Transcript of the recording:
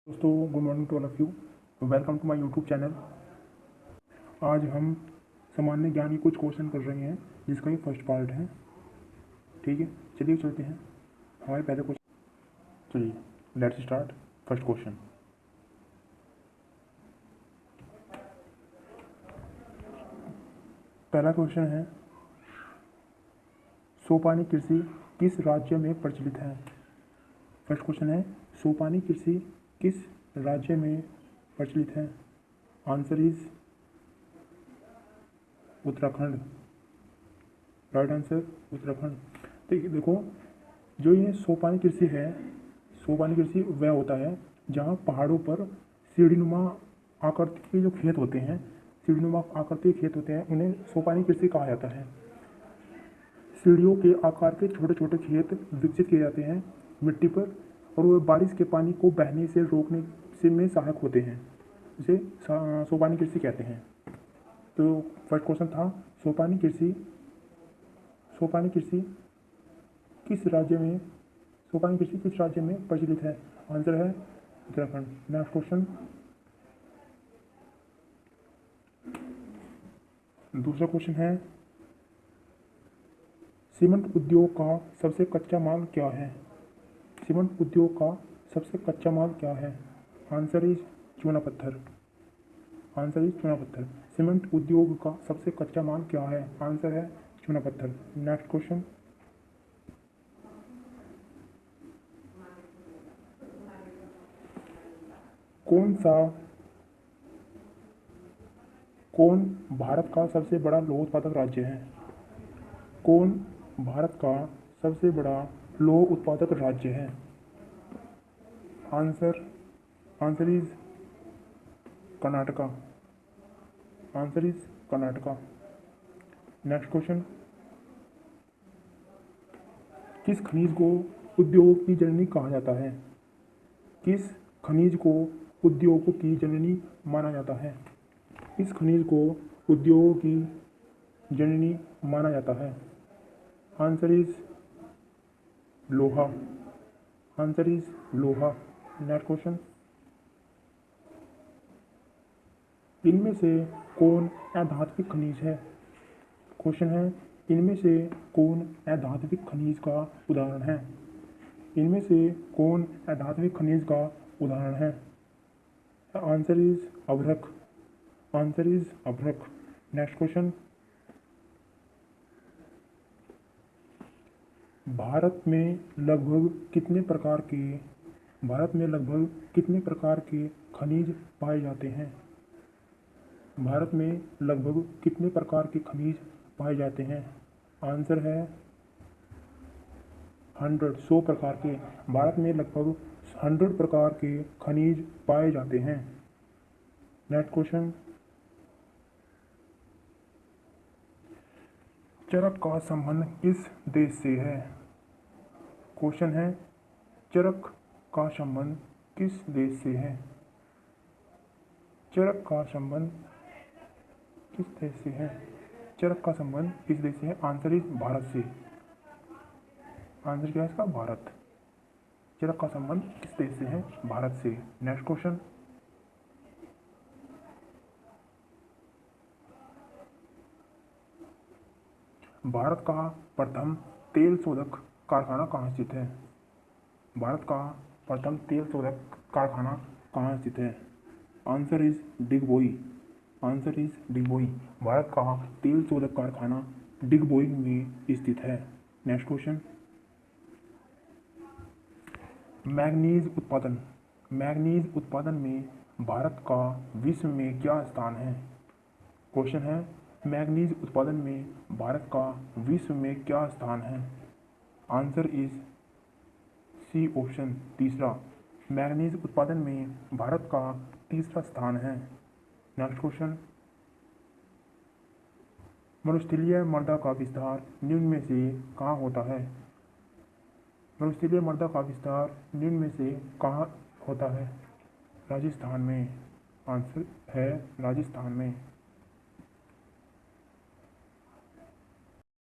दोस्तों, good morning to all of you. Welcome to my YouTube channel. आज हम सामान्य ज्ञान के कुछ क्वेश्चन कर रहे हैं जिसका ये फर्स्ट पार्ट है। ठीक है, चलिए चलते हैं हमारे पहले क्वेश्चन। चलिए लेट्स स्टार्ट फर्स्ट क्वेश्चन। पहला क्वेश्चन है, सोपानी कृषि किस राज्य में प्रचलित है। फर्स्ट क्वेश्चन है, सोपानी कृषि किस राज्य में प्रचलित है। Answer is Uttarakhand. Right answer Uttarakhand. देखो, जो ये सोपानी कृषि है, सोपानी कृषि वह होता है जहाँ पहाड़ों पर सीढ़ीनुमा आकृति के जो खेत होते हैं, सीढ़ीनुमा आकृति के खेत होते हैं, उन्हें सोपानी कृषि कहा जाता है। सीढ़ियों के आकार के छोटे छोटे खेत विकसित किए जाते हैं मिट्टी पर, और वो बारिश के पानी को बहने से रोकने से में सहायक होते हैं। इसे सोपानी कृषि कहते हैं। तो फर्स्ट क्वेश्चन था, सोपानी कृषि किस राज्य में प्रचलित है। आंसर है उत्तराखंड। नेक्स्ट क्वेश्चन, दूसरा क्वेश्चन है, सीमेंट उद्योग का सबसे कच्चा माल क्या है। सीमेंट उद्योग का सबसे कच्चा माल क्या है। आंसर इज चूना पत्थर। सीमेंट उद्योग का सबसे कच्चा माल क्या है। आंसर है चूना पत्थर। नेक्स्ट क्वेश्चन, कौन भारत का सबसे बड़ा लौह उत्पादक राज्य है। कौन भारत का सबसे बड़ा लौह उत्पादक राज्य है। Answer is Karnataka. Next question, किस खनिज को उद्योग की जननी कहा जाता है। किस खनिज को उद्योग की जननी माना जाता है। इस खनिज को उद्योग की जननी माना जाता है। आंसर इज लोहा। नेक्स्ट क्वेश्चन, इनमें से कौन अधात्विक खनिज है। क्वेश्चन है, इनमें से कौन अधात्विक खनिज का उदाहरण है। इनमें से कौन अधात्विक खनिज का उदाहरण है। आंसर इज अभ्रक। नेक्स्ट क्वेश्चन, भारत में लगभग कितने प्रकार के खनिज पाए जाते हैं। भारत में लगभग कितने प्रकार के खनिज पाए जाते हैं। आंसर है 100 प्रकार के। भारत में लगभग 100 प्रकार के खनिज पाए जाते हैं। नेक्स्ट क्वेश्चन, चरक का संबंध किस देश से है। क्वेश्चन है, चरक का संबंध किस देश से है। चरक का संबंध किस देश से है। आंसर इज भारत से। आंसर क्या है इसका, भारत। चरक का संबंध किस देश से है, भारत से। नेक्स्ट क्वेश्चन, भारत का प्रथम तेल शोधक कारखाना कहाँ स्थित है। भारत का प्रथम तेल शोधक कारखाना कहाँ स्थित है। Answer is Digboi. भारत का तेल शोधक कारखाना डिगबोई में स्थित है। नेक्स्ट क्वेश्चन, मैग्नीज उत्पादन में भारत का विश्व में क्या स्थान है। क्वेश्चन है, मैग्नीज उत्पादन में भारत का विश्व में क्या स्थान है। आंसर इज सी ऑप्शन, तीसरा। मैग्नीज उत्पादन में भारत का तीसरा स्थान है। नेक्स्ट क्वेश्चन, मरुस्थलीय मृदा का विस्तार निम्न में से कहाँ होता है। मरुस्थलीय मृदा का विस्तार निम्न में से कहाँ होता है। राजस्थान में। आंसर है राजस्थान में।